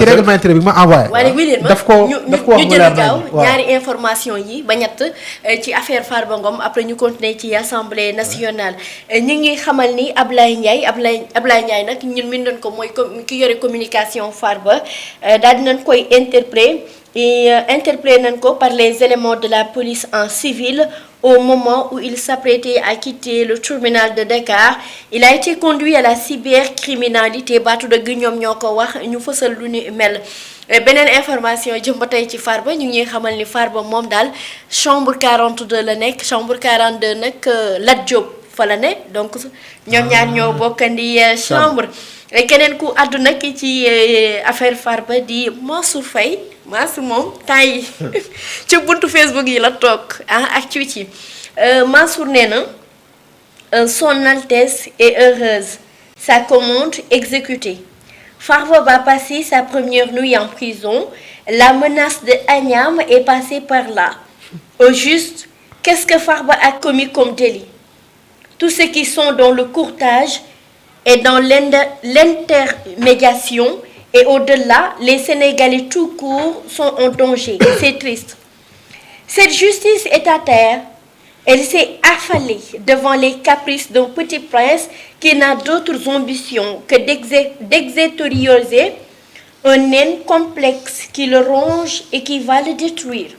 ci règlement intérieur bi ma envoyé. waaye William daf ko wax mu leer gaaw ñaari information yi ba ñett ci affaire Farba Ngom après ñu continuer ci assemblée nationale. ñu ngi xamal ni Ablaye Ndiaye nag ñun min doon ko mooy ki yore communication Farba daal dinañ koy interpellé nañ ko par les éléments de la police en civil au moment où il s'apprêtait à quitter le tribunal de Dakar. Il a été conduit à la cybercriminalité baatu dëgg ñoom ñoo ko wax ñu fësal lu ni mel. beneen information jëm ba tey ci Farba ñu ngi xamal ni Farba moom daal chambre 42 la nekk chambre 42 nag Lat Diop fa la ne donc ñoom ñaar ñoo bokkandi chambre. keneen ku àddu nag ci affaire Farba di Mansour Faye Mansour moom temps yi ci buntu Facebook yi la toog ak tweet yi Mansour nee na son Altesse est heureuse, sa commande exécutée. Farba va passer sa première nuit en prison. La menace de Agnam est passée par là. Au juste, qu'est-ce que Farba a commis comme délit? Tous ceux qui sont dans le courtage et dans l'intermédiation et au-delà, les Sénégalais tout court sont en danger. C'est triste. Cette justice est à terre. Elle s'est affalée devant les caprices d'un petit prince qui n'a d'autres ambitions que d'extérioriser un nain complexe qui le ronge et qui va le détruire.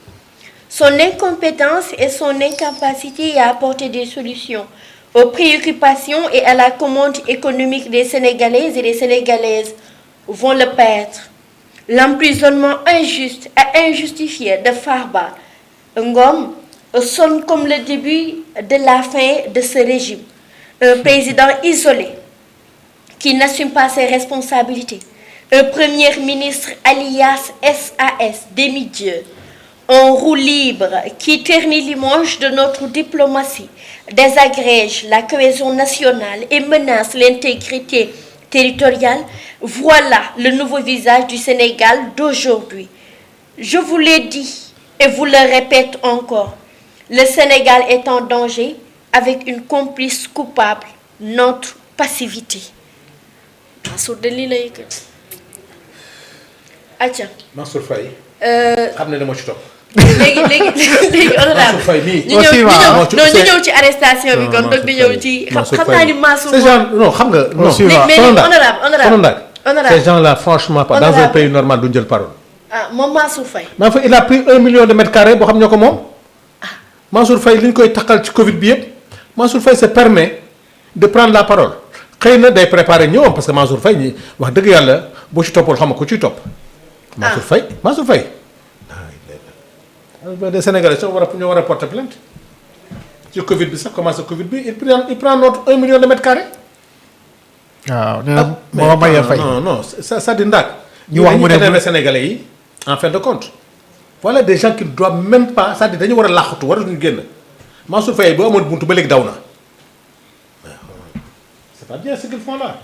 Son incompétence et son incapacité à apporter des solutions aux préoccupations et à la commande économique des Sénégalaises et des Sénégalaises vont le perdre. L'emprisonnement injuste et injustifié de Farba Ngom sonne comme le début de la fin de ce régime. Un président isolé qui n'assume pas ses responsabilités. Un premier ministre alias SAS, demi-dieu. En roue libre qui ternit l'image de notre diplomatie, désagrège la cohésion nationale et menace l'intégrité territoriale. Voilà le nouveau visage du Sénégal d'aujourd'hui. Je vous l'ai dit et vous le répète encore. Le Sénégal est en danger avec une complice coupable, notre passivité. Mansour de lii la yëkkati. Atia. Mansour Faye. xam ne dama ci topp. léegi honorable Mansour Faye mii. ñu ñëw ci arrestation bi kon donc di ñëw ci xam naa ni Mansour ces gens non xam nga non mais honorable ces gens là franchement pas dans un pays normal duñ jël parole. moom Mansour Faye. maa fa il a pris 1 million de mètres carrés boo xam ñoo ko moom. Mansour Faye li ñu koy takkal ci Covid bi yëpp Mansour Faye se permet de prendre la parole xëy na day préparer ñëwam parce que Mansour Faye ñi wax dëgg yàlla boo ci toppul xam nga ko ciy topp. Mansour Faye. des Sénégalais ñoo war a porter plainte ci Covid bi sax commencé Covid bi il prend notre 1 million de mètres carrés. waaw nee na moo mayee fay non ça di ndaag. ñu wax mu ne Sénégalais yi en fin de compte. voilà des gens qui ne doivent même pas c'est-à-dire dañu war a làqatu waratuñu génn Mansour Faye boo amoon buntu ba léegi daw na c'est pas bien ce qu'ils font là.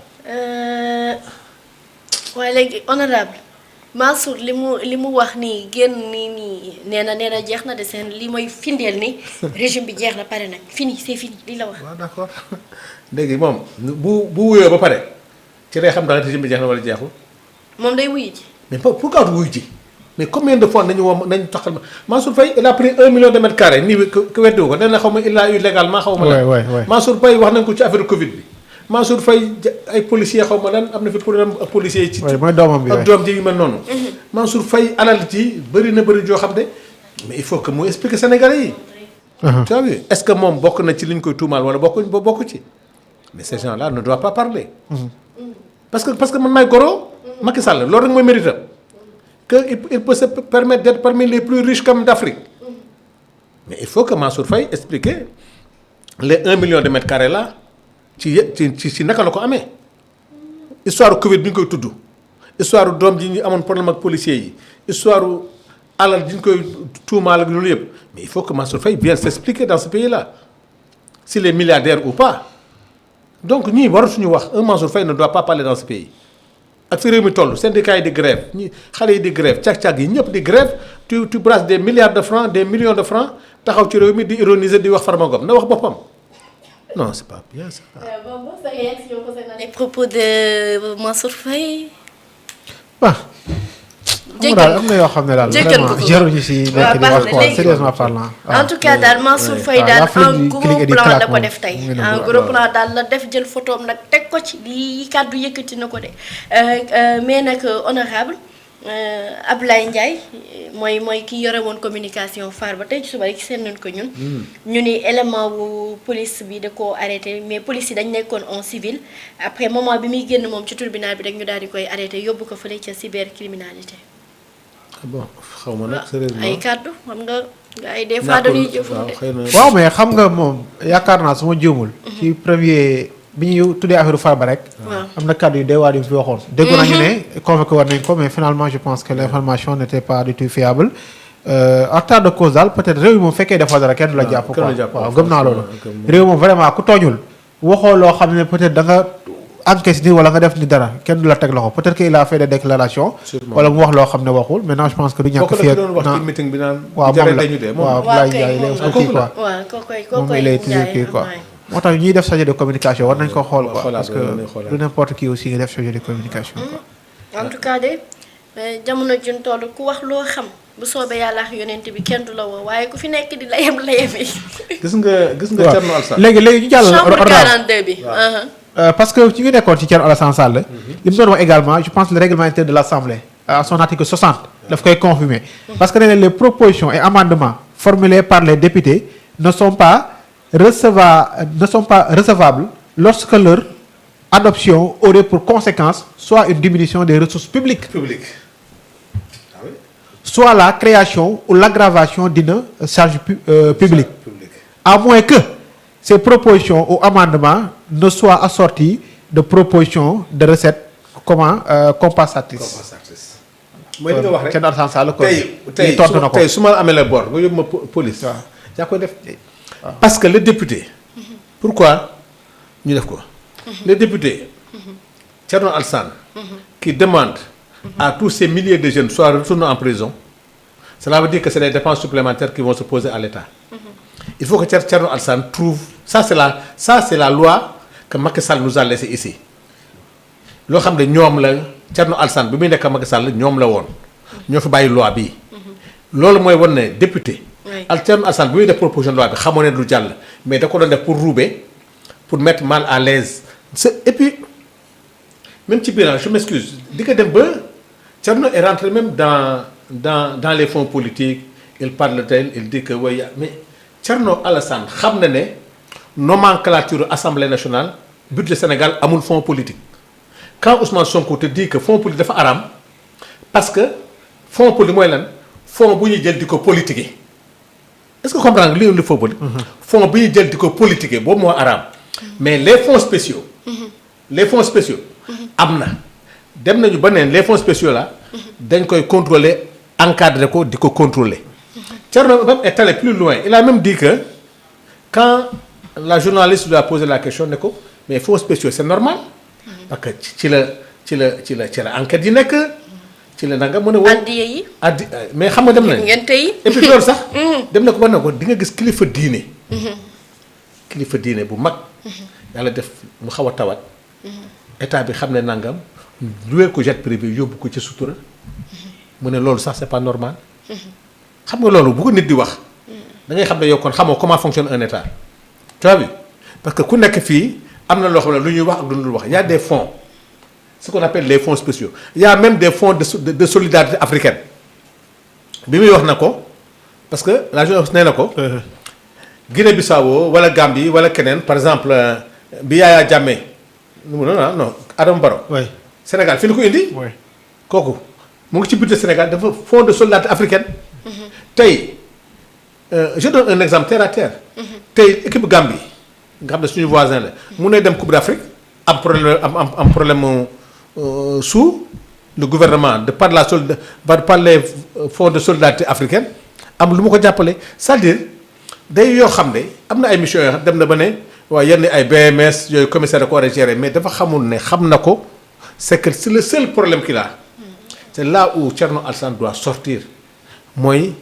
waaye léegi honorable Mansour li mu wax nii génn nii nee na jeex na de seen li mooy findeel ni régime bi jeex na pare nag fini c'est fini li la wax. waaw d'accord léegi moom bu wuyoo ba pare ci lay xam daal régime bi jeex na wala jeexul. moom day wuyu ji. mais pourquoi du wuyu ji. mais combien de fois nañu taxal Mansour Faye il a pris 1 million de mètres carrés nii ku weddiwu ko nee na xaw ma il a eu légalement xaw ma lan. Mansour Faye wax nañ ko ci affaire Covid bi. Mansour Faye ay policiers xaw ma lan am na fi problème ak policiers yi. ci mooy doomam bi ak doom ji yu mel noonu. Mansour Faye alal ji bëri joo xam ne mais il faut que mu expliquer Sénégalais yi. tu as vu est-ce que moom bokk na ci li ñu koy tuumaal wala bokk ci mais ces gens-là ne doivent pas parler. parce que man maay goro. Macky Sall loolu rek mooy mérite qu'il peut se permettre d'être parmi les plus riches comme d'Afrique. Mais il faut que Mansour Faye explique les 1 million de mètres carrés là ci naka la ko amee. histoire Covid bi ñu koy tudd histoire doom ji ñu amoon problème ak policiers yi histoire alal ji ñu koy tuumaal ak loolu yëpp mais il faut que Mansour Faye vienne s'expliquer dans ce pays là s'il est milliardaire ou pas donc ñii waratuñu wax un Mansour Faye ne doit pas parler dans ce pays. ak fi réew mi toll syndicat yi di grève ñi xale yi di grève càq-càq yi ñëpp di grève tu brasses des milliards de francs des millions de francs taxaw ci réew mi di ironiser di wax Farba Ngom na wax boppam non c'est pas bien ça. Bon, sa réaction concernant les propos de Mansour Faye. jéggal am na yoo xam ne daal jéggal ko vraiment jaruñu si nekk di wax quoi sérieusement parlant. en tout cas daal Mansour Faye daal en gros plan la ko def tey en gros plan daal la def jël photoom nag teg ko ci lii kàddu yëkkati na ko de mais nag honorable Abdoulaye Ndiaye mooy ki yore woon communication phare ba tey ci suba rek seen nañ ko ñun. ñu ni élément wu police bi da koo arrêté mais police yi dañ nekkoon en civil après moment bi muy génn moom ci tribunal bi rek ñu daal di koy arrêté yóbbu ko fële ca cybercriminalité. bon xaw ma nag sérieusement ay kàddu xam nga gars yi des fois dañuy jëfandikoo. waaw mais xam nga moom yaakaar naa su ma juumul. ci premier. bi ñu tuddee affaire Farba rek. am na kàddu yu doy waar yu fi waxoon. dégg nañu ne convoqué war nañ ko mais finalement je pense que l'information n'était pas du tout fiable en temps de cause daal peut-être réew mi moom fekkee dafa dara kenn du la jàpp quoi waaw gëm naa loolu. réew moom vraiment ku tooñul waxoo loo xam ne peut-être da nga encaisse ni wala nga def ni dara kenn du la teg loxo peut-être que il a fait des déclarations. wala mu wax loo xam ne waxul maintenant je pense que du ñàkk fii ak waaw moom la il toujours kii quoi. moo tax ñuy def chargé de communication war nañ ko xool quoi parce que du n'importe qui aussi nga def chargé de communication quoi. en tout cas de jamono juñ toll ku wax loo xam bu soobee yàlla ak yonent bi kenn du la woo waaye ku fi nekk di layam yi. gis nga Thierno Alassane. léegi ñu jàll. chambre 42 bi. parce que ci ñu nekkoon ci Thierno Alassane Sall. li mu doon wax également je pense le règlement intérieur de l'Assemblée à son article 60 daf koy confirmer. parce que les propositions et amendements formulés par les députés ne sont pas recevables lorsque leur adoption aurait pour conséquence soit une diminution des ressources publiques. Ah oui. Soit la création ou l'aggravation d'une charge publique. À moins que ces propositions ou amendements ne soient assortis de propositions de recettes compensatrices. mooy li nga wax rek kenn Alassane Sall ko tey su ma amee la bor nga yóbbu ma police. waaw yaa koy def. parce que le député. pourquoi ñu def ko. le député. Thierno Alassane. qui demande. à tous ces milliers de jeunes soit retournés en prison. cela veut dire que c'est des dépenses supplémentaires qui vont se poser à l'État. il faut que Thierno Alassane trouve ça c'est la loi que Macky Sall nous a laissé ici. loo xam ne ñoom la Thierno Alassane bi muy nekk Macky Sall ñoom la woon. ñoo fi bàyyi loi bii. loolu mooy wan ne député. Thierno Alassane bi muy def proposition de loi bi xamoo ne lu jàll mais da ko doon def pour rouber pour mettre mal à l'aise et puis même ci bilan je m'excuse di ko dem ba Thierno est rentré même dans les fonds politiques il parle tel il dit que way mais Thierno Alassane xam na ne nomenclature Assemblée nationale budget Sénégal amul fonds politique quand Ousmane Sonko te dit que fonds politique dafa araam parce que fonds politique mooy lan fonds bu ñuy jël di ko politiquer est-ce que comprendre nga li fonds politique fonds bu ñuy jël di ko politiquer boobu moo araam mais les fonds spéciaux am na dem nañu ba neen les fonds spéciaux là dañ koy contrôler encadrer ko di ko contrôler Thierno même est allé plus loin il a même dit que quand la journaliste lui a posé la question ne ko mais fonds spéciaux c'est normal parce que ci la enquête yi nekk ci la nanga mën a woo mais xam nga dem nañ ngeen tey et puis loolu sax dem na ko ba ne ko di nga gis kilifa diine bu mag yàlla def mu xaw a tawat état bi xam ne nangam luwee ko jet privé yóbbu ko ci sutura mu ne loolu sax c'est pas normal xam nga loolu bu ko nit di wax da ngay xam ne yow kon xamoo comment fonctionne un état tu vois bi parce que ku nekk fii am na loo xam ne lu ñuy wax ak lu dul wax il y a des fonds ce qu'on appelle les fonds spéciaux il y a même des fonds de solidarité africaine bi muy wax na ko parce que la journaliste nee na ko Guinée-Bissau wala Gambie wala keneen par exemple bi Yaya Jammeh non Adama Barrow Sénégal fi la ko indi kooku mu ngi ci budget Sénégal dafa fonds de solidarité africaine tey je donne un exemple terre à terre tey équipe Gambie nga xam ne suñu voisin la mun na dem Coupe d'Afrique am problème sous le gouvernement par les fonds de solidarité africaine am lu ma ko jàppale c'est-à-dire day yoo xam ne am na ay missions yoo xam dem na ba ne waaye yenn ay BMS yooyu commissaire da ko war a gérer mais dafa xamul ne xam na ko c'est que c'est le seul problème qu'il a c'est là où Thierno Alassane doit sortir mooy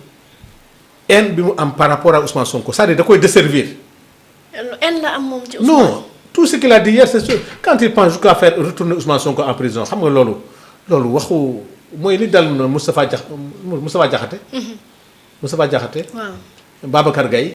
haine bi mu am par rapport à Ousmane Sonko c'est-à-dire da koy desservir. haine la am moom ci Ousmane. non tout ce qu'il a dit hier c'est sûr quand il pense jusqu'à faire retourner Ousmane Sonko en prison xam nga loolu mooy li dal na Moustapha Diakhaté. Moustapha Diakhaté. waaw. Babacar Gaye